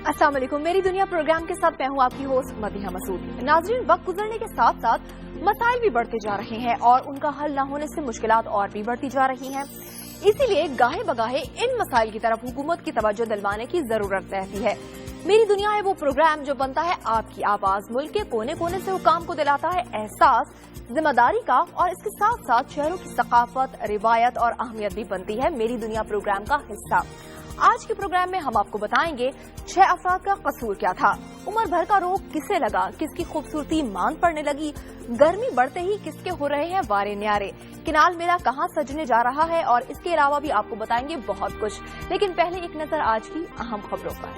अस्सलाम वालेकुम। मेरी दुनिया प्रोग्राम के साथ मैं हूँ आपकी होस्ट मदीहा मसूद। नाज़रीन, वक्त गुजरने के साथ साथ मसाइल भी बढ़ते जा रहे हैं और उनका हल न होने से मुश्किलात और भी बढ़ती जा रही हैं। इसीलिए गाहे बगाहे इन मसाइल की तरफ हुकूमत की तवज्जो दिलवाने की जरूरत रहती है। मेरी दुनिया है वो प्रोग्राम जो बनता है आपकी आवाज, मुल्क के कोने कोने से हुकाम को दिलाता है एहसास जिम्मेदारी का, और इसके साथ साथ शहरों की सकाफत, रिवायत और अहमियत भी बनती है मेरी दुनिया प्रोग्राम का हिस्सा। आज के प्रोग्राम में हम आपको बताएंगे 6 अफराद का कसूर क्या था, उम्र भर का रोग किसे लगा, किसकी खूबसूरती मांग पड़ने लगी, गर्मी बढ़ते ही किसके हो रहे हैं वारे न्यारे, किनाल मेला कहाँ सजने जा रहा है, और इसके अलावा भी आपको बताएंगे बहुत कुछ। लेकिन पहले एक नजर आज की अहम खबरों पर।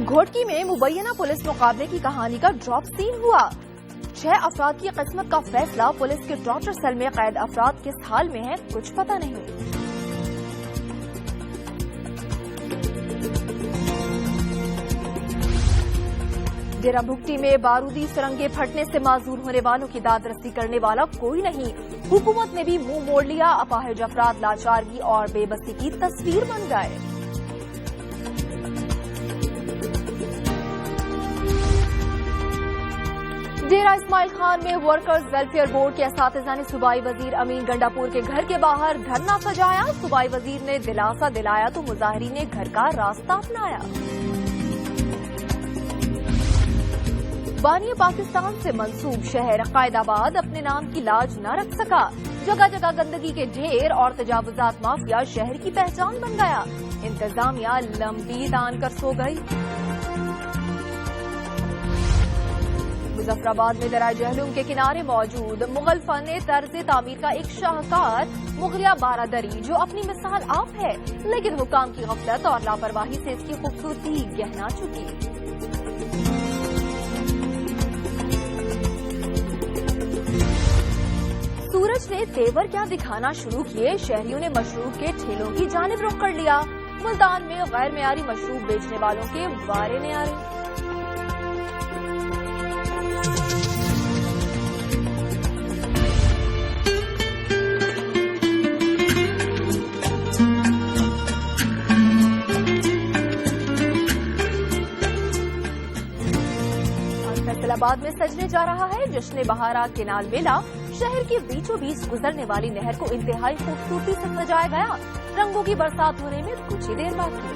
घोटकी में मुबैना पुलिस मुकाबले की कहानी का ड्रॉप सीन हुआ। 6 अफराद की किस्मत का फैसला। पुलिस के टॉर्चर सेल में कैद अफराद किस हाल में हैं, कुछ पता नहीं। डेरा भुगटी में बारूदी सुरंगें फटने से माजूर होने वालों की दादरसी करने वाला कोई नहीं। हुकूमत ने भी मुंह मोड़ लिया। अपाहिज अफराद लाचारगी और बेबसी की तस्वीर बन गए। डेरा इस्माइल खान में वर्कर्स वेलफेयर बोर्ड के असातिज़ा ने सूबाई वजीर अमीन गंडापुर के घर के बाहर धरना सजाया। सूबाई वजीर ने दिलासा दिलाया तो मुजाहिरीन ने घर का रास्ता अपनाया। बानी पाकिस्तान से मंसूब शहर कायदाबाद अपने नाम की लाज न रख सका। जगह जगह गंदगी के ढेर और तजावुजात माफिया शहर की पहचान बन गया। इंतजामिया लंबी तान कर सो गई। मुजफ्फराबाद में दरिया जहलुम के किनारे मौजूद मुगल फन तर्ज तामीर का एक शाहकार मुगलिया बारादरी जो अपनी मिसाल आप है, लेकिन हुकाम की गफलत और लापरवाही से इसकी खूबसूरती गहना चुकी। सूरज ने तेवर क्या दिखाना शुरू किए। शहरियों ने मशरूब के ठेलों की जानिब रुख कर लिया। मुल्तान में गैर मेयारी मशरूब बेचने वालों के वारे न्यारे। फैसलाबाद में सजने जा रहा है जश्न बहारा किनाल मेला। शहर के बीचों बीच गुजरने वाली नहर को इंतहाई खूबसूरती से सजाया गया। रंगों की बरसात होने में कुछ ही देर बाकी।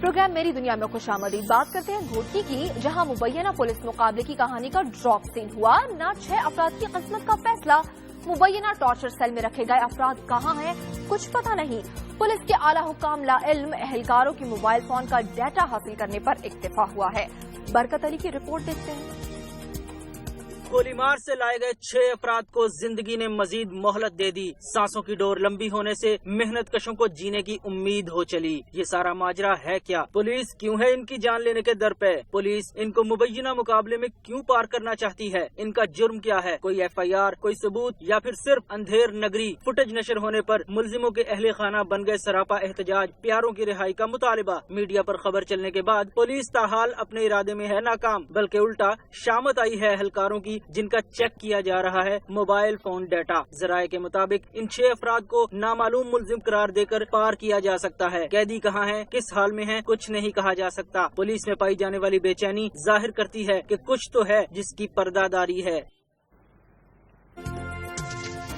प्रोग्राम मेरी दुनिया में खुशामदीद। बात करते हैं घोटकी की, जहां मुबैना पुलिस मुकाबले की कहानी का ड्रॉप सीन हुआ। ना 6 अफराद की किस्मत का फैसला। मुबैना टॉर्चर सेल में रखे गए अफराद कहां हैं, कुछ पता नहीं। पुलिस के आला हुकाम ला इल्म एहलकारों की मोबाइल फोन का डाटा हासिल करने पर इक्तिफा हुआ है। बरकत अली की रिपोर्ट देखते हैं। गोलीमार से लाए गए 6 अफराद को जिंदगी ने मजीद मोहलत दे दी। सांसों की डोर लंबी होने से मेहनत कशों को जीने की उम्मीद हो चली। ये सारा माजरा है क्या? पुलिस क्यों है इनकी जान लेने के दर पे? पुलिस इनको मुबैना मुकाबले में क्यों पार करना चाहती है? इनका जुर्म क्या है? कोई FIR, कोई सबूत, या फिर सिर्फ अंधेर नगरी? फुटेज नशर होने पर मुलजिमों के अहले खाना बन गए सरापा एहतजाज। प्यारों की रिहाई का मुतालिबा। मीडिया पर खबर चलने के बाद पुलिस ताहाल अपने इरादे में है नाकाम, बल्कि उल्टा शामत आई है एहलकारों की जिनका चेक किया जा रहा है मोबाइल फोन डाटा। जराये के मुताबिक इन 6 अफराद को नामालूम मुलजिम करार देकर पार किया जा सकता है। कैदी कहाँ हैं, किस हाल में हैं, कुछ नहीं कहा जा सकता। पुलिस में पाई जाने वाली बेचैनी जाहिर करती है कि कुछ तो है जिसकी पर्दादारी है।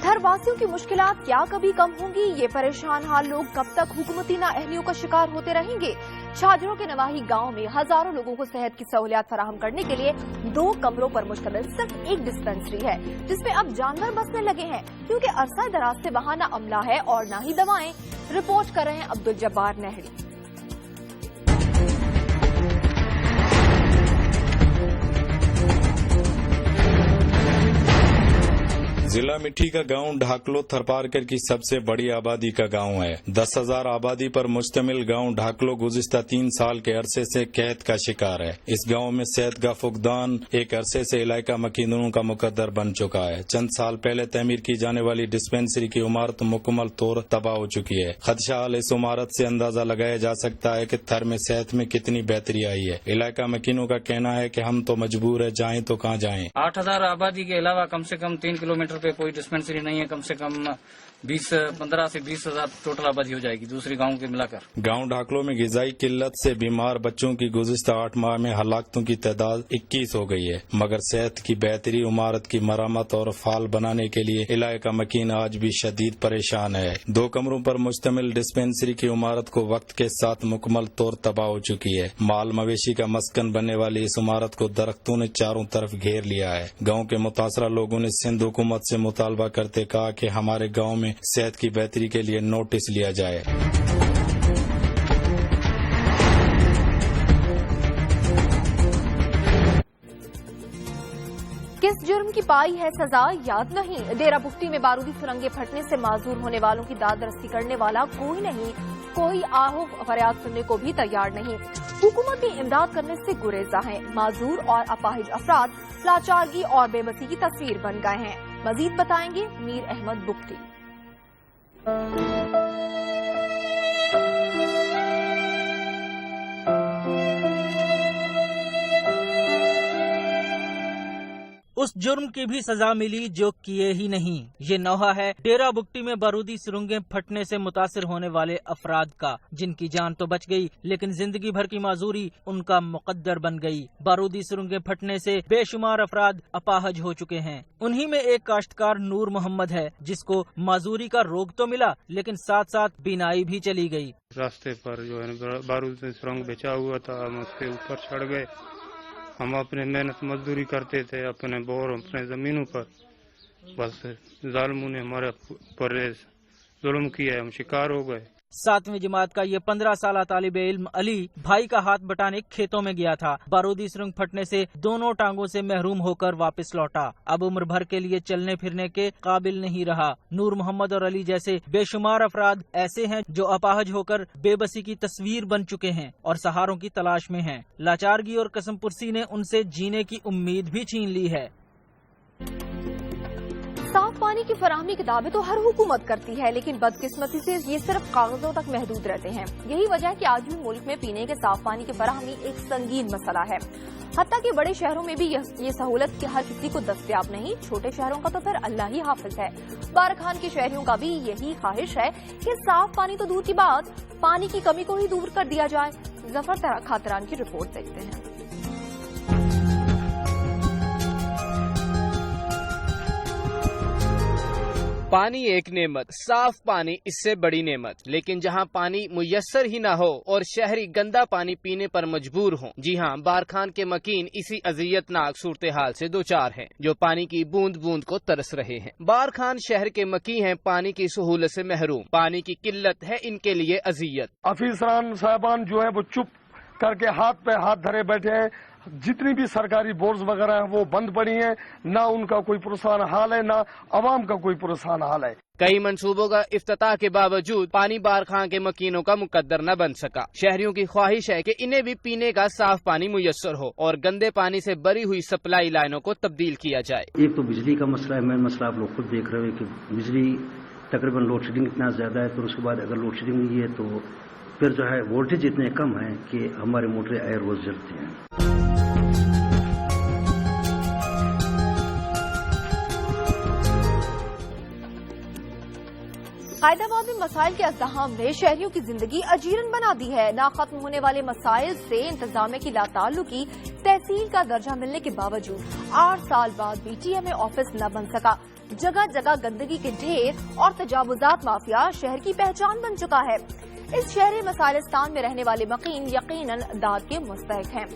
थरवासियों की मुश्किलात क्या कभी कम होंगी? ये परेशान हाल लोग कब तक हुकूमती नाअहलियों का शिकार होते रहेंगे? छाजरों के नवाही गांव में हजारों लोगों को सेहत की सहूलियात फराहम करने के लिए 2 कमरों पर मुश्तमिल सिर्फ एक डिस्पेंसरी है, जिसमें अब जानवर बसने लगे हैं, क्योंकि अरसा दराज से वहाँ न अमला है और न ही दवाएं। रिपोर्ट कर रहे हैं अब्दुल जब्बार नहरी। जिला मिट्टी का गांव ढाकलो थरपारकर की सबसे बड़ी आबादी का गांव है। 10,000 आबादी पर मुश्तमिल गांव ढाकलो गुज़िश्ता 3 साल के अरसे से कैद का शिकार है। इस गांव में सेहत का फुकदान एक अरसे से इलाका मकीनों का मुकद्दर बन चुका है। चंद साल पहले तमीर की जाने वाली डिस्पेंसरी की इमारत मुकम्मल तौर तबाह हो चुकी है। खदशा हाल इस इमारत से अंदाजा लगाया जा सकता है कि थर में सेहत में कितनी बेहतरी आई है। इलाका मकीनों का कहना है कि हम तो मजबूर है, जाएं तो कहाँ जाएं। 8,000 आबादी के अलावा कम से कम 3 किलोमीटर पे कोई डिस्पेंसरी नहीं है। कम से कम 15 से 20,000 टोटल आबादी हो जाएगी दूसरे गाँव के मिलाकर। गांव ढाकलो में गिजाई किल्लत से बीमार बच्चों की गुज़िश्ता 8 माह में हलाकतों की तादाद 21 हो गई है, मगर सेहत की बेहतरी, इमारत की मरम्मत और फाल बनाने के लिए इलाका मकीन आज भी शदीद परेशान है। 2 कमरों पर मुश्तमिल डिस्पेंसरी की इमारत को वक्त के साथ मुकम्मल तौर तबाह हो चुकी है। माल मवेशी का मस्कन बनने वाली इस इमारत को दरख्तों ने चारों तरफ घेर लिया है। गाँव के मुतासरा लोगों ने सिंध हुकूमत से मुतालबा करते कहा कि हमारे गाँव में सेहत की बेहतरी के लिए नोटिस लिया जाए। किस जुर्म की पाई है सजा याद नहीं। डेरा बुगटी में बारूदी सुरंगें फटने से माजूर होने वालों की दाद रसी करने वाला कोई नहीं, कोई आहो फरियाद सुनने को भी तैयार नहीं। हुकूमत की इमदाद करने से गुरेजा है। माजूर और अपाहिज अफराद लाचारगी और बेबसी की तस्वीर बन गए हैं। मजीद बताएंगे मीर अहमद बुगटी। उस जुर्म की भी सजा मिली जो किए ही नहीं। ये नौहा है डेरा बुगटी में बारूदी सुरंगें फटने से मुतासिर होने वाले अफराद का, जिनकी जान तो बच गई लेकिन जिंदगी भर की माजूरी उनका मुकद्दर बन गई। बारूदी सुरंगें फटने से बेशुमार अफराद अपाहज हो चुके हैं। उन्हीं में एक काश्तकार नूर मोहम्मद है, जिसको माजूरी का रोग तो मिला लेकिन साथ साथ बीनाई भी चली गई। रास्ते पर जो है बारूदी सुरंग बिछा हुआ था, हम उसके ऊपर चढ़ गए। हम अपने मेहनत मजदूरी करते थे अपने बोर अपने जमीनों पर, बस जालिमों ने हमारे पर जुल्म किया, हम शिकार हो गए। 7वीं जमात का ये 15 साल तालिब इल्म अली भाई का हाथ बटाने खेतों में गया था। बारूदी सुरंग फटने से दोनों टांगों से महरूम होकर वापस लौटा। अब उम्र भर के लिए चलने फिरने के काबिल नहीं रहा। नूर मोहम्मद और अली जैसे बेशुमार अफराद ऐसे हैं जो अपाहज होकर बेबसी की तस्वीर बन चुके हैं और सहारों की तलाश में हैं। लाचारगी और कसमपुरसी ने उनसे जीने की उम्मीद भी छीन ली है। साफ पानी की फराहमी के दावे तो हर हुकूमत करती है, लेकिन बदकिस्मती से ये सिर्फ कागजों तक महदूद रहते हैं। यही वजह है कि आज भी मुल्क में पीने के साफ पानी की फराहमी एक संगीन मसला है। हत्ता कि बड़े शहरों में भी ये सहूलत के हर किसी को दस्तयाब नहीं। छोटे शहरों का तो फिर अल्लाह ही हाफिज है। बारखान के शहरियों का भी यही ख्वाहिश है कि साफ पानी तो दूर की बात, पानी की कमी को ही दूर कर दिया जाए। जफर खातरान की रिपोर्ट देखते हैं। पानी एक नेमत, साफ पानी इससे बड़ी नेमत। लेकिन जहां पानी मुयस्सर ही ना हो और शहरी गंदा पानी पीने पर मजबूर हों। जी हां, बारखान के मकीन इसी अजियतनाक सूरत हाल से दो चार हैं, जो पानी की बूंद बूंद को तरस रहे हैं। बारखान शहर के मकी हैं पानी की सहूलत से महरूम। पानी की किल्लत है इनके लिए अजियत। अफीसरान साहबान जो है वो चुप करके हाथ पे हाथ धरे बैठे हैं। जितनी भी सरकारी बोर्ड्स वगैरह हैं वो बंद पड़ी हैं। ना उनका कोई पुरसान हाल है, ना अवाम का कोई पुरसान हाल है। कई मंसूबों का इफ्तिताह के बावजूद पानी बारखान के मकीनों का मुकद्दर न बन सका। शहरियों की ख्वाहिश है कि इन्हें भी पीने का साफ पानी मुयस्सर हो और गंदे पानी से भरी हुई सप्लाई लाइनों को तब्दील किया जाए। एक तो बिजली का मसला है, मेन मसला आप लोग खुद देख रहे हो कि बिजली तकरीबन लोड शेडिंग इतना ज्यादा है। फिर उसके बाद अगर लोड शेडिंग नहीं है तो फिर जो है वोल्टेज इतने कम है कि हमारे मोटरें आए रोज जलती हैं। हैदराबाद में मसाइल के अज़्दहाम ने शहरियों की जिंदगी अजीरन बना दी है। ना खत्म होने वाले मसाइल से इंतजामिया की लाताल्लुकी तहसील का दर्जा मिलने के बावजूद 8 साल बाद भी टीएमए ऑफिस न बन सका। जगह जगह गंदगी के ढेर और तजावुजात माफिया शहर की पहचान बन चुका है। इस शहरी मसाइलिस्तान में रहने वाले मकीन यकीनन दाद के मुस्तहिक हैं।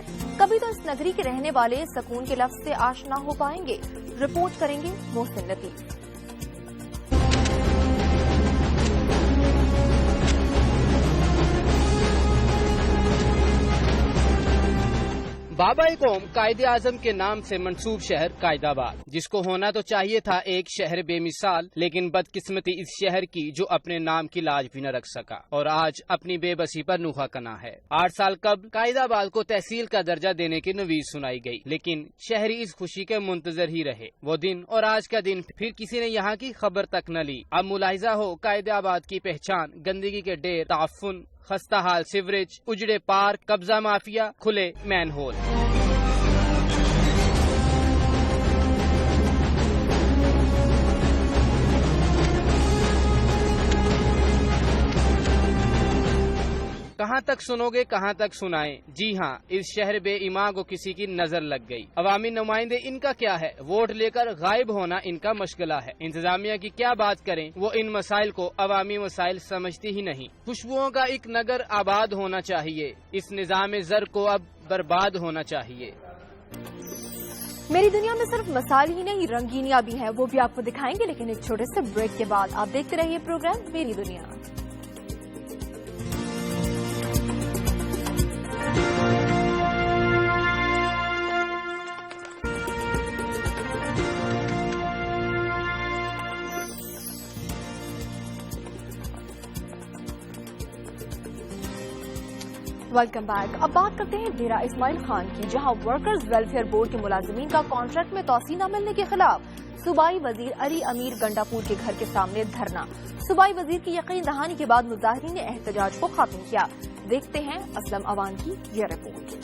कभी तो इस नगरी के रहने वाले सुकून के लफ्ज से आशना हो पाएंगे। रिपोर्ट करेंगे मोहसिन लतीफ। بابا قوم قائد اعظم کے نام سے منسوب شہر قائد آباد، جس کو ہونا تو چاہیے تھا ایک شہر بے مثال، لیکن بدقسمتی اس شہر کی جو اپنے نام کی لاج بھی نہ رکھ سکا اور آج اپنی بے بسی پر نوحہ کنا ہے۔ 8 سال قبل قائد آباد کو تحصیل کا درجہ دینے کی نویز سنائی گئی، لیکن شہری اس خوشی کے منتظر ہی رہے۔ وہ دن اور آج کا دن پھر کسی نے یہاں کی خبر تک نہ لی۔ اب ملاحظہ ہو قائد آباد کی پہچان گندگی کے ڈھیر، تعفن، خستہ حال سیوریج، اجڑے پارک، قبضہ مافیا، کھلے مین ہول۔ کہاں تک سنو گے، کہاں تک سنائیں؟ جی ہاں، اس شہر بے ایمان کو کسی کی نظر لگ گئی۔ عوامی نمائندے ان کا کیا ہے؟ ووٹ لے کر غائب ہونا ان کا مشغلہ ہے۔ انتظامیہ کی کیا بات کریں، وہ ان مسائل کو عوامی مسائل سمجھتی ہی نہیں۔ خوشبوؤں کا ایک نگر آباد ہونا چاہیے، اس نظام زر کو اب برباد ہونا چاہیے۔ میری دنیا میں صرف مسائل ہی نہیں، رنگینیاں بھی ہیں، وہ بھی آپ کو دکھائیں گے، لیکن ایک چھوٹے سے بریک کے بعد آپ دیکھتے رہیے پروگرام میری دنیا۔ Welcome back. اب بات کرتے ہیں ڈیرہ اسماعیل خان کی، جہاں ورکرز ویلفیئر بورڈ کے ملازمین کا کانٹریکٹ میں توسیع نہ ملنے کے خلاف صوبائی وزیر علی امیر گنڈاپور کے گھر کے سامنے دھرنا۔ صوبائی وزیر کی یقین دہانی کے بعد مظاہرین نے احتجاج کو ختم کیا۔ دیکھتے ہیں اسلم اوان کی یہ رپورٹ۔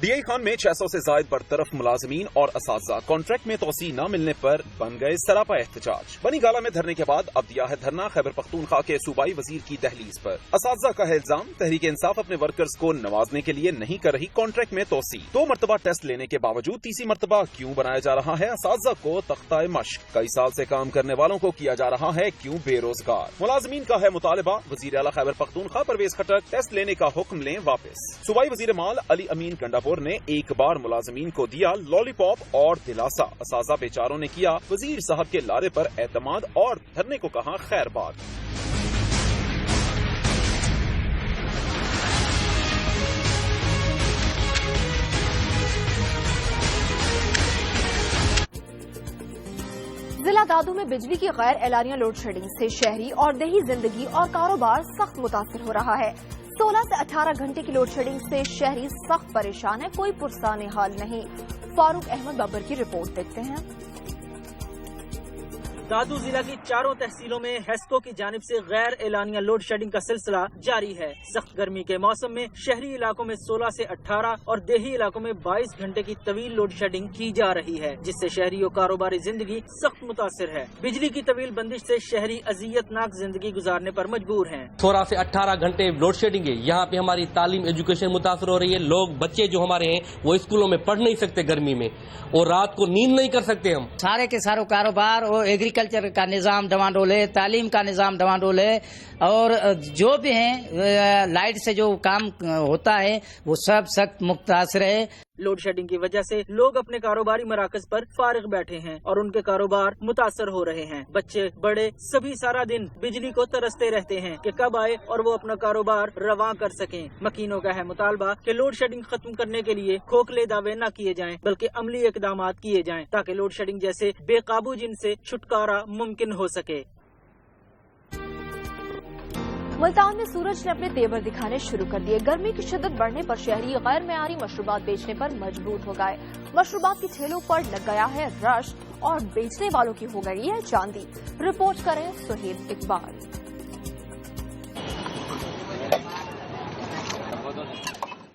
ڈی آئی خان میں 600 سے زائد برطرف ملازمین اور اساتذہ کانٹریکٹ میں توسیع نہ ملنے پر بن گئے سراپا احتجاج۔ بنی گالہ میں دھرنے کے بعد اب دیا ہے دھرنا خیبر پختونخوا کے صوبائی وزیر کی دہلیز پر۔ اساتذہ کا ہے الزام تحریک انصاف اپنے ورکرز کو نوازنے کے لیے نہیں کر رہی کانٹریکٹ میں توسیع۔ 2 مرتبہ ٹیسٹ لینے کے باوجود تیسری مرتبہ کیوں بنایا جا رہا ہے اساتذہ کو تختہ مشق؟ کئی سال سے کام کرنے والوں کو کیا جا رہا ہے کیوں بے روزگار؟ ملازمین کا ہے مطالبہ وزیر اعلیٰ خیبر پختونخوا پرویز خٹک ٹیسٹ لینے کا حکم لیں واپس۔ صوبائی وزیر مال علی امین گنڈاپور نے ایک بار ملازمین کو دیا لالی پاپ اور دلاسا، اساتذہ بیچاروں نے کیا وزیر صاحب کے لارے پر اعتماد اور دھرنے کو کہا خیر بات۔ ضلع دادو میں بجلی کی غیر اعلانیہ لوڈ شیڈنگ سے شہری اور دیہی زندگی اور کاروبار سخت متاثر ہو رہا ہے۔ 16 سے 18 گھنٹے کی لوڈ شیڈنگ سے شہری سخت پریشان ہے، کوئی پرسان حال نہیں۔ فاروق احمد بابر کی رپورٹ دیکھتے ہیں۔ دادو ضلع کی 4 تحصیلوں میں ہیسکو کی جانب سے غیر اعلانیہ لوڈ شیڈنگ کا سلسلہ جاری ہے۔ سخت گرمی کے موسم میں شہری علاقوں میں 16 سے 18 اور دیہی علاقوں میں 22 گھنٹے کی طویل لوڈ شیڈنگ کی جا رہی ہے، جس سے شہری و کاروباری زندگی سخت متاثر ہے۔ بجلی کی طویل بندش سے شہری اذیت ناک زندگی گزارنے پر مجبور ہیں۔ 16 سے 18 گھنٹے لوڈ شیڈنگ ہے، یہاں پہ ہماری تعلیم ایجوکیشن متاثر ہو رہی ہے۔ لوگ بچے جو ہمارے ہیں وہ اسکولوں میں پڑھ نہیں سکتے گرمی میں، اور رات کو نیند نہیں کر سکتے ہم۔ سارے کے سارے کاروبار اور ایگریکلچر کا نظام ڈوانڈول ہے، تعلیم کا نظام ڈوانڈول ہے، اور جو بھی ہیں لائٹ سے جو کام ہوتا ہے وہ سب سخت متاثر ہے۔ لوڈ شیڈنگ کی وجہ سے لوگ اپنے کاروباری مراکز پر فارغ بیٹھے ہیں اور ان کے کاروبار متاثر ہو رہے ہیں۔ بچے بڑے سبھی سارا دن بجلی کو ترستے رہتے ہیں کہ کب آئے اور وہ اپنا کاروبار رواں کر سکیں۔ مکینوں کا ہے مطالبہ کہ لوڈ شیڈنگ ختم کرنے کے لیے کھوکھلے دعوے نہ کیے جائیں بلکہ عملی اقدامات کیے جائیں تاکہ لوڈ شیڈنگ جیسے بے قابو جن سے چھٹکارا ممکن ہو سکے۔ ملتان میں سورج نے اپنے تیور دکھانے شروع کر دیے۔ گرمی کی شدت بڑھنے پر شہری غیر معیاری مشروبات بیچنے پر مجبور ہو گئے۔ مشروبات کی ٹھیلوں پر لگ گیا ہے رش اور بیچنے والوں کی ہو گئی ہے چاندی۔ رپورٹ کریں سہیل اقبال۔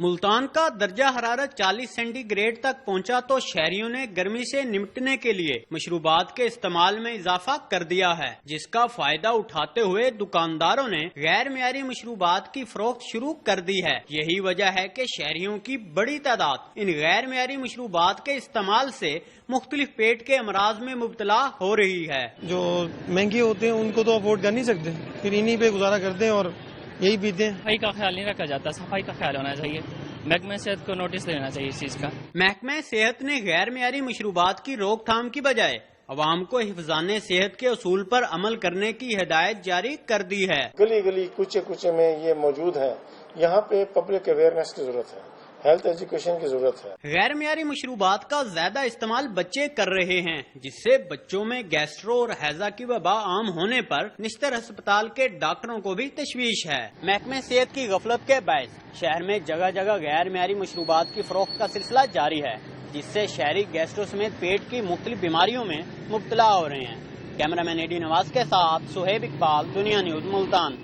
ملتان کا درجہ حرارت 40 سینٹی گریڈ تک پہنچا تو شہریوں نے گرمی سے نمٹنے کے لیے مشروبات کے استعمال میں اضافہ کر دیا ہے، جس کا فائدہ اٹھاتے ہوئے دکانداروں نے غیر معیاری مشروبات کی فروخت شروع کر دی ہے۔ یہی وجہ ہے کہ شہریوں کی بڑی تعداد ان غیر معیاری مشروبات کے استعمال سے مختلف پیٹ کے امراض میں مبتلا ہو رہی ہے۔ جو مہنگے ہوتے ہیں ان کو تو افورڈ کر نہیں سکتے، پھر انہی پہ گزارا کرتے ہیں اور یہی پیتے ہیں۔ صفائی کا خیال نہیں رکھا جاتا، صفائی کا خیال ہونا چاہیے۔ महकमा सेहत को नोटिस लेना चाहिए इस चीज का। महकमा सेहत ने गैर मेयारी मशरूबात की रोकथाम की बजाय अवाम को हिफाज़ाने सेहत के उसूल पर अमल करने की हिदायत जारी कर दी है। गली गली कुचे कुचे में ये मौजूद है, यहाँ पे पब्लिक अवेयरनेस की जरूरत है, हेल्थ एजुकेशन की जरूरत है। गैर मियारी मशरूबात का ज्यादा इस्तेमाल बच्चे कर रहे हैं, जिससे बच्चों में गैस्ट्रो और हैजा की वबा आम होने पर निश्तर अस्पताल के डॉक्टरों को भी तशवीश है। महकमे सेहत की गफलत के बायस शहर में जगह जगह गैर मियारी मशरूबात की फरोख्त का सिलसिला जारी है, जिससे शहरी गैस्ट्रो समेत पेट की मुख्तलिफ बीमारियों में मुब्तला हो रहे हैं। कैमरामैन एडी नवाज के साथ सुहेब इकबाल, दुनिया न्यूज, मुल्तान।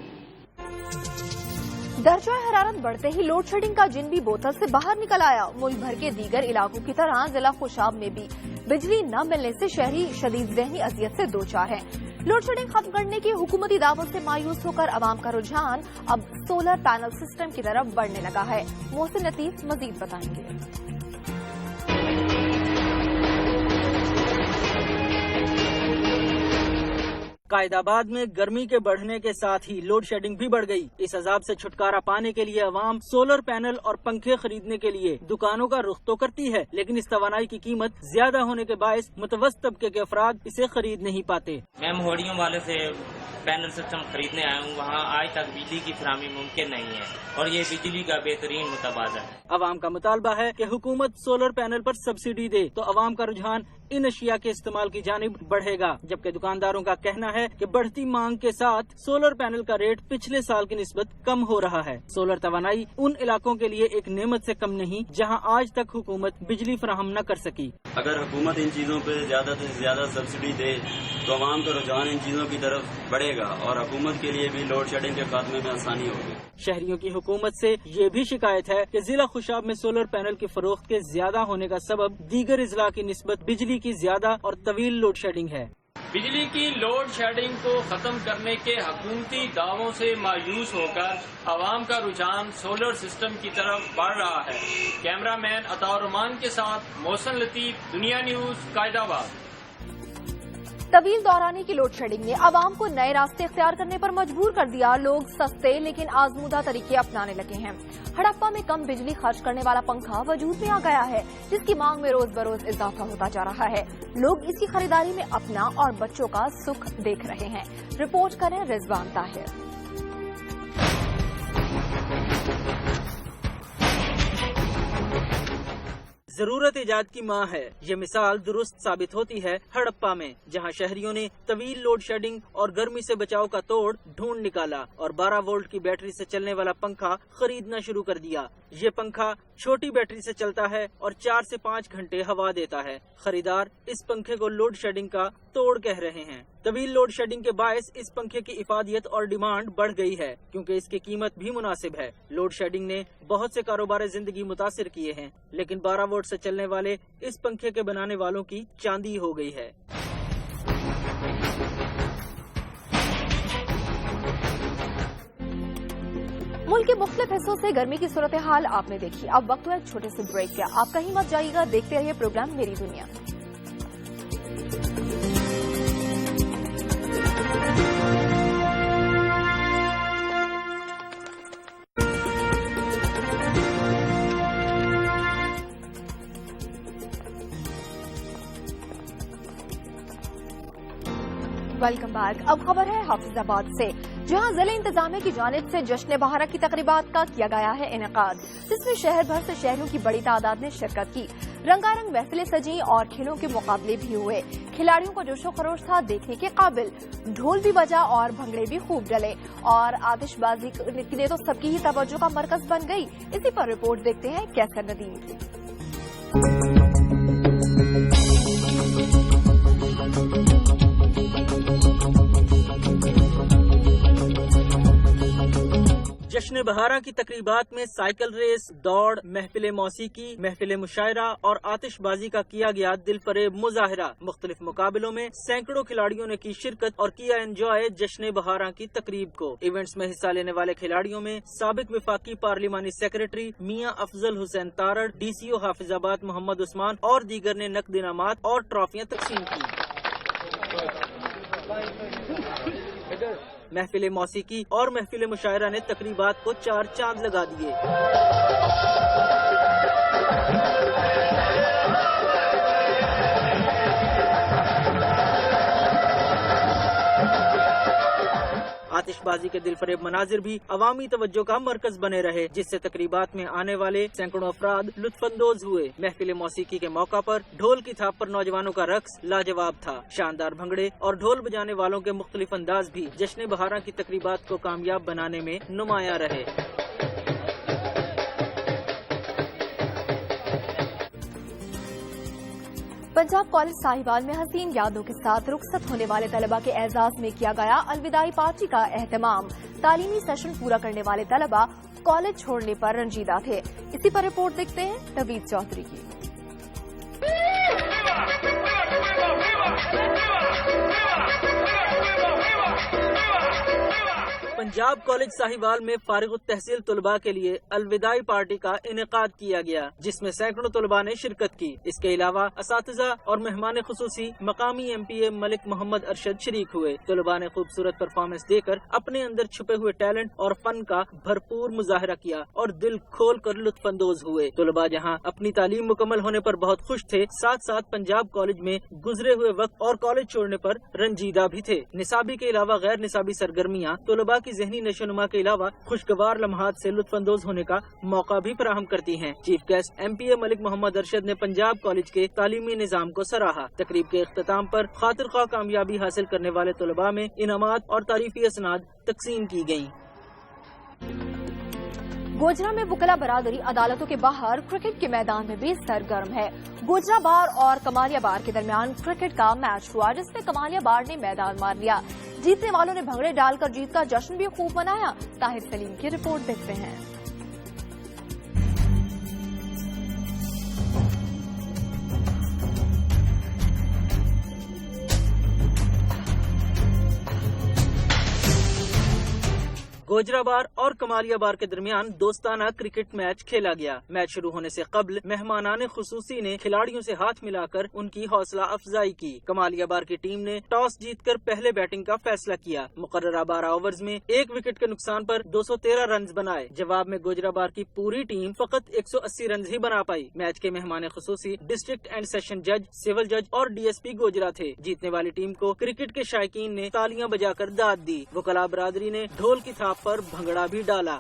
दर्जा हरारत बढ़ते ही लोड शेडिंग का जिन भी बोतल से बाहर निकल आया। मुल्क भर के दीगर इलाकों की तरह जिला खुशाब में भी बिजली न मिलने से शहरी शदीद ज़हनी अजियत से दो चार हैं। लोड शेडिंग खत्म करने की हुकूमती दावों से मायूस होकर अवाम का रुझान अब सोलर पैनल सिस्टम की तरफ बढ़ने लगा है। मोहसिन लतीफ मजीद बताएंगे। कायदाबाद में गर्मी के बढ़ने के साथ ही लोड शेडिंग भी बढ़ गई। इस अजाब से छुटकारा पाने के लिए अवाम सोलर पैनल और पंखे खरीदने के लिए दुकानों का रुख तो करती है, लेकिन इस तवानाई की कीमत ज्यादा होने के बायस मुतवस्सित तबके के अफराद इसे खरीद नहीं पाते। मैं मोहड़ियों वाले से पैनल सिस्टम खरीदने आया हूँ। वहाँ आज तक बिजली की फराहमी मुमकिन नहीं है और ये बिजली का बेहतरीन मुतबादल है। अवाम का मुतालबा है कि हुकूमत सोलर पैनल पर सब्सिडी दे तो अवाम का रुझान इन अशिया के इस्तेमाल की जानिब बढ़ेगा, जबकि दुकानदारों का कहना है कि बढ़ती मांग के साथ सोलर पैनल का रेट पिछले साल की निस्बत कम हो रहा है। सोलर तवानाई उन इलाकों के लिए एक नेमत से कम नहीं जहां आज तक हुकूमत बिजली फराहम न कर सकी। अगर हुकूमत इन चीजों पे ज्यादा से ज्यादा सब्सिडी दे तो अवाम का रुझान इन चीजों की तरफ बढ़ेगा और हुकूमत के लिए भी लोड शेडिंग के खात्मे में आसानी होगी। शहरियों की हुकूमत से ये भी शिकायत है कि जिला खुशाब में सोलर पैनल की फरोख्त के ज्यादा होने का सबब दीगर अजला की निस्बत बिजली की ज्यादा और तवील लोड शेडिंग है। बिजली की लोड शेडिंग को खत्म करने के हुकूमती दावों से मायूस होकर अवाम का रुझान सोलर सिस्टम की तरफ बढ़ रहा है। कैमरामैन अताउर रहमान के साथ मोहसिन लतीफ, दुनिया न्यूज, कायदाबाद। तवील दौरानी की लोड शेडिंग ने आवाम को नए रास्ते इख्तियार करने पर मजबूर कर दिया। लोग सस्ते लेकिन आजमूदा तरीके अपनाने लगे हैं। हड़प्पा में कम बिजली खर्च करने वाला पंखा वजूद में आ गया है, जिसकी मांग में रोज बरोज इजाफा होता जा रहा है। लोग इसकी खरीदारी में अपना और बच्चों का सुख देख रहे हैं। रिपोर्ट करें रिजवान ताहिर। जरूरत इजाद की माँ है। ये मिसाल दुरुस्त साबित होती है हड़प्पा में, जहाँ शहरियों ने तवील लोड शेडिंग और गर्मी से बचाव का तोड़ ढूंढ निकाला और 12 वोल्ट की बैटरी से चलने वाला पंखा खरीदना शुरू कर दिया। ये पंखा छोटी बैटरी से चलता है और 4 से 5 घंटे हवा देता है। खरीदार इस पंखे को लोड शेडिंग का तोड़ कह रहे हैं। तवील लोड शेडिंग के बायस इस पंखे की इफादियत और डिमांड बढ़ गई है, क्योंकि इसकी कीमत भी मुनासिब है। लोड शेडिंग ने बहुत से कारोबार जिंदगी मुतासिर किए हैं, लेकिन 12 वोल्ट से चलने वाले इस पंखे के बनाने वालों की चांदी हो गई है। मुल्क के मुख्तलिफ हिस्सों से गर्मी की सूरत हाल आपने देखी। अब वक्त हुआ एक छोटे से ब्रेक का। आप कहीं मत जाइएगा, देखते रहिए प्रोग्राम मेरी दुनिया। Welcome back. अब खबर है हाफिजाबाद से, जहां जिले इंतजामिया की जानिब से जश्न बहारा की तकरीबात का किया गया है इनेकाद, जिसमें शहर भर से शहरियों की बड़ी तादाद ने शिरकत की। रंगारंग महफिलें सजी और खेलों के मुकाबले भी हुए। खिलाड़ियों का जोशो खरोश था देखने के काबिल। ढोल भी बजा और भंगड़े भी खूब डले और आतिशबाजी ने तो सबकी ही तवज्जो का मरकज बन गई। इसी पर रिपोर्ट देखते हैं कैसर नदीम की। जश्न बहारा की तकरीबात में साइकिल रेस, दौड़, महफिल मौसीकी, महफिल मुशायरा और आतिशबाजी का किया गया दिलफरेब मुजाहिरा। मुख्तलिफ मुकाबलों में सैकड़ों खिलाड़ियों ने की शिरकत और किया एंजॉय जश्न बहारा की तकरीब को। इवेंट्स में हिस्सा लेने वाले खिलाड़ियों में साबिक विफाकी पार्लिमानी सेक्रेटरी मियां अफजल हुसैन तारड़, DCO हाफिजाबाद मोहम्मद उस्मान और दीगर ने नकद इनामात और ट्रॉफियां तकसीम की। महफिल मौसीकी और महफिल मुशायरा ने तकरीबात को 4 चांद लगा दिए। आतिशबाजी के दिलफरेब मनाजिर भी अवामी तवज्जो का मरकज बने रहे, जिससे तकरीबात में आने वाले सैकड़ों अफराद लुत्फानंदोज हुए। महफिल मौसीकी के मौका पर ढोल की थाप पर नौजवानों का रक्स लाजवाब था। शानदार भंगड़े और ढोल बजाने वालों के मुख्तलिफ अंदाज भी जश्न बहारा की तकरीबात को कामयाब बनाने में नुमाया रहे। पंजाब कॉलेज साहिवाल में हसीन यादों के साथ रुखसत होने वाले तलबा के एजाज में किया गया अलविदाई पार्टी का एहतमाम। तालीमी सेशन पूरा करने वाले तलबा कॉलेज छोड़ने पर रंजीदा थे। इसी पर रिपोर्ट देखते हैं तबीद चौधरी की। पंजाब कॉलेज साहिवाल में फारिग तहसील तलबा के लिए अलविदाई पार्टी का इनेकाद किया गया, जिसमें सैकड़ों तलबा ने शिरकत की। इसके अलावा असातिज़ा और मेहमान खुसूसी मकामी MPA मलिक मोहम्मद अरशद शरीक हुए। तलबा ने खूबसूरत परफॉर्मेंस देकर अपने अंदर छुपे हुए टैलेंट और फन का भरपूर मुजाहरा किया और दिल खोल कर लुत्फानंदोज हुए। तलबा जहां अपनी तालीम मुकम्मल होने पर बहुत खुश थे, साथ साथ पंजाब कॉलेज में गुजरे हुए वक्त और कॉलेज छोड़ने पर रंजीदा भी थे। निसाबी के अलावा गैर निसाबी सरगर्मियां तलबा की ज़हनी नशोनुमा के अलावा खुशगवार लम्हात से लुत्फानंदोज होने का मौका भी फराहम करती हैं। Chief guest MPA Malik Mohammad Arshad ने पंजाब कॉलेज के तालीमी निज़ाम को सराहा। तकरीब के इख्तिताम पर खातिर ख्वाह कामयाबी हासिल करने वाले तलबा में इनामात और तारीफी असनाद तकसीम की गयी। गोजरा में वकला बरादरी अदालतों के बाहर क्रिकेट के मैदान में भी सरगर्म है। गोजरा बार और कमालिया बार के दरमियान क्रिकेट का मैच हुआ, जिसमें कमालिया बार ने मैदान मार लिया। जीतने वालों ने भंगड़े डालकर जीत का जश्न भी खूब मनाया। ताहिर सलीम की रिपोर्ट देखते हैं। गोजरा बार और कमालिया बार के दरमियान दोस्ताना क्रिकेट मैच खेला गया। मैच शुरू होने से कबल मेहमानाने खुसूसी ने खिलाड़ियों से हाथ मिलाकर उनकी हौसला अफजाई की। कमालिया बार की टीम ने टॉस जीतकर पहले बैटिंग का फैसला किया। मुकर्ररा 12 ओवर्स में 1 विकेट के नुकसान पर 213 रन बनाए। जवाब में गोजरा बार की पूरी टीम फकत 180 रन ही बना पाई। मैच के मेहमान खुसूसी डिस्ट्रिक्ट एंड सेशन जज, सिविल जज और DSP गोजरा थे। जीतने वाली टीम को क्रिकेट के शायकीन ने तालियां बजाकर दाद दी। वकला बरादरी ने ढोल की थाप पर भंगड़ा भी डाला।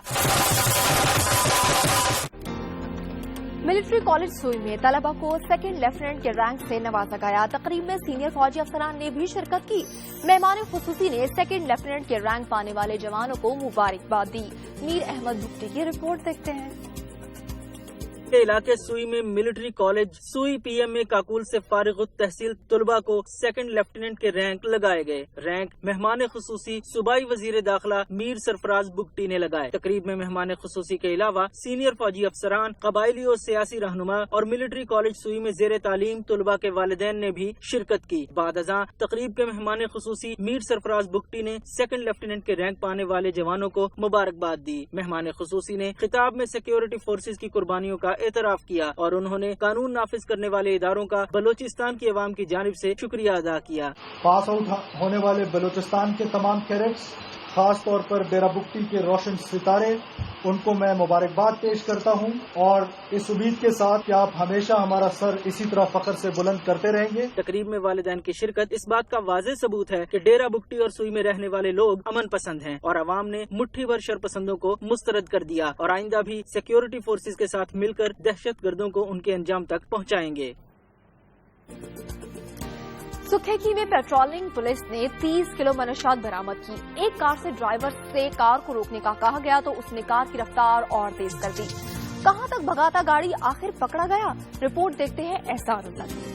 मिलिट्री कॉलेज सुई में तलबा को सेकंड लेफ्टिनेंट के रैंक से नवाजा गया। तकरीब में सीनियर फौजी अफसरान ने भी शिरकत की। मेहमान खुसूसी ने सेकंड लेफ्टिनेंट के रैंक पाने वाले जवानों को मुबारकबाद दी। मीर अहमद भुट्टी की रिपोर्ट देखते हैं। के इलाके सुई में मिलिट्री कॉलेज सुई PMA काकुल से फारिग तहसील तलबा को सेकंड लेफ्टिनेंट के रैंक लगाए गए। रैंक मेहमान खुसूसी सूबाई वजीर दाखिला मीर सरफराज बुगटी ने लगाए। तकरीब में मेहमान खुसूसी के अलावा सीनियर फौजी अफसरान, कबायली और सियासी रहनुमा और मिलिट्री कॉलेज सुई में जेर तालीम तलबा के वालिदैन ने भी शिरकत की। बाद अज़ां तकरीब के मेहमान खुसूसी मीर सरफराज बुगटी ने सेकंड लेफ्टिनेंट के रैंक पाने वाले जवानों को मुबारकबाद दी। मेहमान खुसूसी ने खिताब में सिक्योरिटी फोर्सेज की कुर्बानियों का एतराफ किया और उन्होंने कानून नाफिज करने वाले इदारों का बलोचिस्तान की अवाम की जानिब से शुक्रिया अदा किया। पास आउट होने वाले बलोचिस्तान के तमाम कैडेट्स, खास तौर पर डेरा बुगटी के रोशन सितारे, उनको मैं मुबारकबाद पेश करता हूं और इस उम्मीद के साथ कि आप हमेशा हमारा सर इसी तरह फख्र से बुलंद करते रहेंगे। तकरीब में वालिदैन की शिरकत इस बात का वाज़ेह सबूत है कि डेरा बुगटी और सुई में रहने वाले लोग अमन पसंद हैं और अवाम ने मुट्ठी भर शरपसंदों को मुस्तरद कर दिया और आइंदा भी सिक्योरिटी फोर्सेज के साथ मिलकर दहशत गर्दों को उनके अंजाम तक पहुँचाएंगे। सुखेकी में पेट्रोलिंग पुलिस ने 30 किलो मनशियात बरामद की। एक कार से ड्राइवर से कार को रोकने का कहा गया तो उसने कार की रफ्तार और तेज कर दी। कहां तक भगाता गाड़ी आखिर पकड़ा गया, रिपोर्ट देखते हैं एहसानुल्लाह की।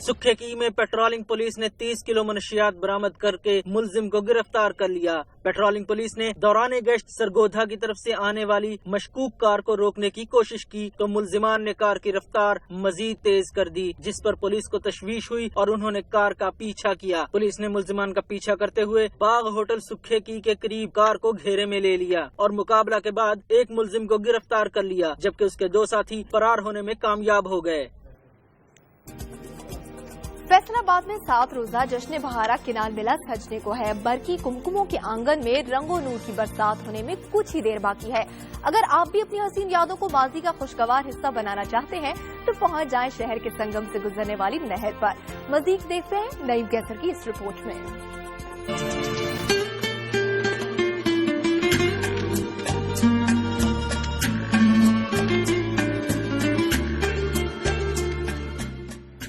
सुखेकी में पेट्रोलिंग पुलिस ने 30 किलो मनशियात बरामद करके मुलजिम को गिरफ्तार कर लिया। पेट्रोलिंग पुलिस ने दौरान गश्त सरगोधा की तरफ से आने वाली मशकूक कार को रोकने की कोशिश की तो मुलजिमान ने कार की रफ्तार मजीद तेज कर दी, जिस पर पुलिस को तशवीश हुई और उन्होंने कार का पीछा किया। पुलिस ने मुलजिमान का पीछा करते हुए बाग होटल सुखेकी के करीब कार को घेरे में ले लिया और मुकाबला के बाद एक मुलजिम को गिरफ्तार कर लिया, जबकि उसके 2 साथी फरार होने में कामयाब हो गए। फैसलाबाद में 7 रोजा जश्न बहारा किनाल मेला सजने को है। बरकी कुमकुमों के आंगन में रंगो नूर की बरसात होने में कुछ ही देर बाकी है। अगर आप भी अपनी हसीन यादों को माजी का खुशगवार हिस्सा बनाना चाहते हैं तो पहुंच जाएं शहर के संगम से गुजरने वाली नहर पर। मजीद देखते हैं नईम कैसर की इस रिपोर्ट में।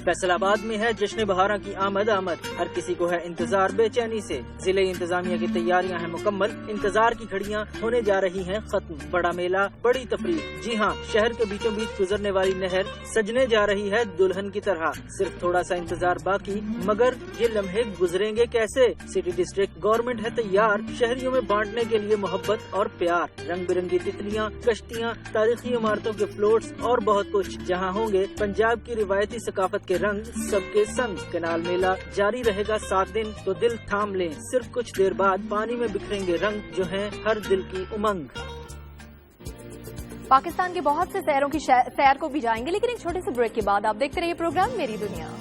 फैसलाबाद में है जश्न बहारा की आमद। हर किसी को है इंतजार बेचैनी से। जिले इंतजामिया की तैयारियां हैं मुकम्मल। इंतजार की घड़ियां होने जा रही हैं खत्म। बड़ा मेला, बड़ी तफरीह। जी हां, शहर के बीचों बीच गुजरने वाली नहर सजने जा रही है दुल्हन की तरह। सिर्फ थोड़ा सा इंतजार बाकी, मगर ये लम्हे गुजरेंगे कैसे? सिटी डिस्ट्रिक्ट गवर्नमेंट है तैयार शहरियों में बांटने के लिए मोहब्बत और प्यार। रंग बिरंगी तितलियां, कश्तियां, तारीखी इमारतों के फ्लोट्स और बहुत कुछ, जहां होंगे पंजाब की रिवायती सकाफत के रंग सबके संग। कैनाल मेला जारी रहेगा 7 दिन, तो दिल थाम लें। सिर्फ कुछ देर बाद पानी में बिखरेंगे रंग जो हैं हर दिल की उमंग। पाकिस्तान के बहुत से शहरों की सैर को भी जाएंगे, लेकिन एक छोटे से ब्रेक के बाद आप देखते रहिए प्रोग्राम मेरी दुनिया।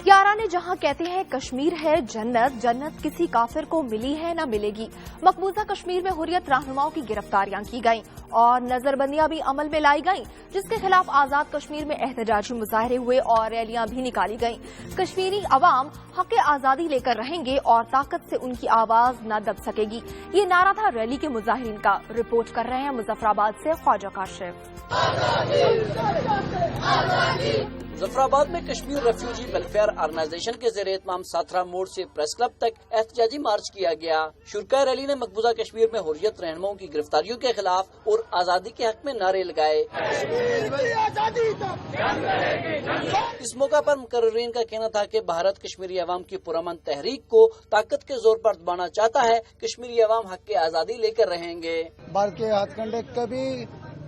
यारा ने जहां कहते हैं कश्मीर है जन्नत, जन्नत किसी काफिर को मिली है न मिलेगी। मकबूजा कश्मीर में हुर्रियत रहनुमाओं की गिरफ्तारियां की गईं और नजरबंदियां भी अमल में लाई गईं, जिसके खिलाफ आजाद कश्मीर में एहतजाजी मुजाहरे हुए और रैलियां भी निकाली गईं। कश्मीरी अवाम हक आजादी लेकर रहेंगे और ताकत से उनकी आवाज न दब सकेगी, ये नारा था रैली के मुजाहिरीन का। रिपोर्ट कर रहे हैं मुजफ्फराबाद से ख्वाजा काशिफ। मुजफ्फराबाद में कश्मीर रेफ्यूजी वेलफेयर ऑर्गेनाइजेशन के ज़रिए इत्माम साथरा मोड़ से प्रेस क्लब तक एहतजाजी मार्च किया गया। शुरका रैली ने मकबूजा कश्मीर में हुर्रियत रहनुमाओं की गिरफ्तारियों के खिलाफ और आजादी के हक में नारे लगाए। इस मौका पर मुकर्रीन का कहना था कि भारत कश्मीरी अवाम की पुरअमन तहरीक को ताकत के जोर पर दबाना चाहता है। कश्मीरी अवाम हक के आजादी लेकर रहेंगे। भारत के हथकंडे कभी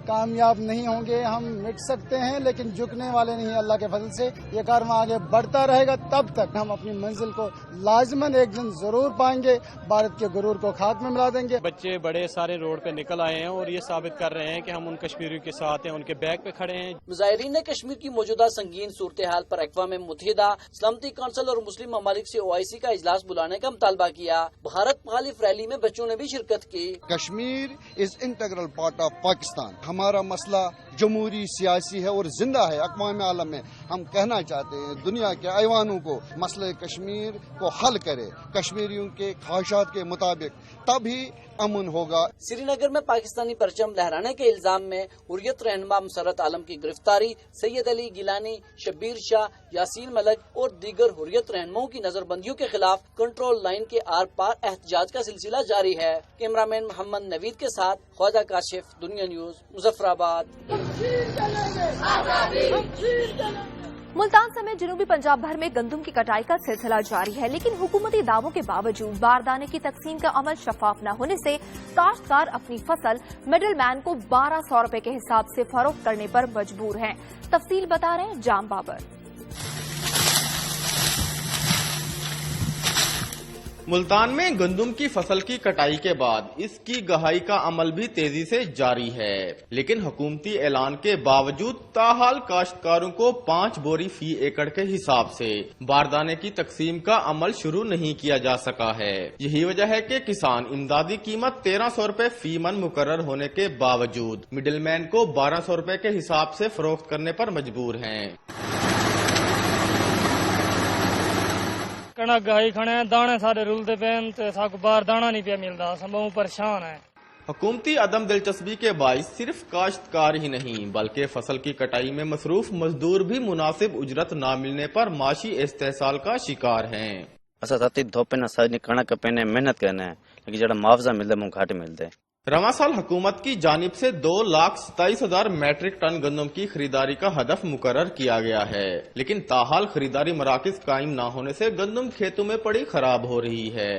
कामयाब नहीं होंगे, हम मिट सकते हैं लेकिन झुकने वाले नहीं। अल्लाह के फजल से ये कारवां आगे बढ़ता रहेगा, तब तक हम अपनी मंजिल को लाजमन एक दिन जरूर पाएंगे। भारत के गुरूर को खाक में मिला देंगे। बच्चे बड़े सारे रोड पे निकल आए हैं और ये साबित कर रहे हैं कि हम उन कश्मीरियों के साथ हैं, उनके बैक पे खड़े हैं। मुजाहिरीन ने कश्मीर की मौजूदा संगीन सूरत हाल पर अक़वाम मुत्तहिदा, सलामती कौंसिल और मुस्लिम ममालिक से OIC का इजलास बुलाने का मुतालबा किया। भारत मुखालिफ रैली में बच्चों ने भी शिरकत की। Kashmir is integral part of Pakistan. हमारा मसला जमहूरी सियासी है और जिंदा है अक़वाम आलम में। हम कहना चाहते हैं दुनिया के ऐवानों को मसले कश्मीर को हल करे कश्मीरियों के ख्वाहिशात के मुताबिक, तभी अमन होगा। श्रीनगर में पाकिस्तानी परचम लहराने के इल्जाम में हुर्रियत रहनुमा मुसर्रत आलम की गिरफ्तारी, सैयद अली गिलानी, शब्बीर शाह, यासीन मलक और दीगर हुर्रियत रहनुमाओं की नजरबंदियों के खिलाफ कंट्रोल लाइन के आर पार एहतजाज का सिलसिला जारी है। कैमरामैन मोहम्मद नवीद के साथ ख्वाजा काशिफ, दुनिया न्यूज, मुजफ्फराबाद। मुल्तान समेत जनूबी पंजाब भर में गंदम की कटाई का सिलसिला जारी है, लेकिन हुकूमती दावों के बावजूद बारदाने की तकसीम का अमल शफाफ न होने से काश्तकार अपनी फसल मिडल मैन को 1200 रुपए के हिसाब से फरोख्त करने पर मजबूर हैं। तफसील बता रहे हैं जाम बाबर। मुल्तान में गंदम की फसल की कटाई के बाद इसकी गहाई का अमल भी तेजी से जारी है, लेकिन हुकूमती ऐलान के बावजूद ताहाल काश्तकारों को 5 बोरी फी एकड़ के हिसाब से बारदाने की तकसीम का अमल शुरू नहीं किया जा सका है। यही वजह है कि किसान इमदादी कीमत 1300 रुपए फी मन मुकर्रर होने के बावजूद मिडिलमैन को 1200 रुपए के हिसाब से फरोख्त करने पर मजबूर हैं। कणक गई खड़े दाने सारे रुलते पे साकू बार दाना नहीं पे मिलता, सब परेशान है। हुकूमती अदम दिलचस्पी के बाइस सिर्फ काश्तकार ही नहीं बल्कि फसल की कटाई में मसरूफ मजदूर भी मुनासिब उजरत न मिलने पर माशी इस्तेहसाल का शिकार हैं। असा साथी धोपे न साजनी कणक पेने मेहनत करने लेकिन जड़ा मुआवजा मिलता मुंह घाटे मिलते। रवा साल हुकूमत की जानिब से 2,27,000 मैट्रिक टन गंदम की खरीदारी का हदफ मुकर्रर किया गया है, लेकिन ताहाल खरीदारी मराकज कायम न होने से गंदम खेतों में पड़ी खराब हो रही है।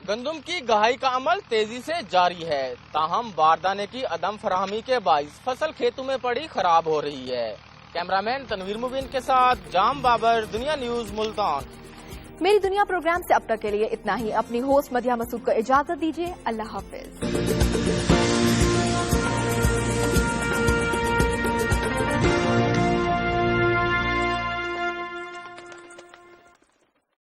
गंदम की गहाई का अमल तेजी से जारी है, ताहम बारदाने की अदम फराहमी के बाइस फसल खेतों में पड़ी खराब हो रही है। कैमरामैन तनवीर मुबीन के साथ जाम बाबर, दुनिया न्यूज मुल्तान। मेरी दुनिया प्रोग्राम से अब तक के लिए इतना ही। अपनी होस्ट मदिया मसूद को इजाजत दीजिए। अल्लाह हाफिज।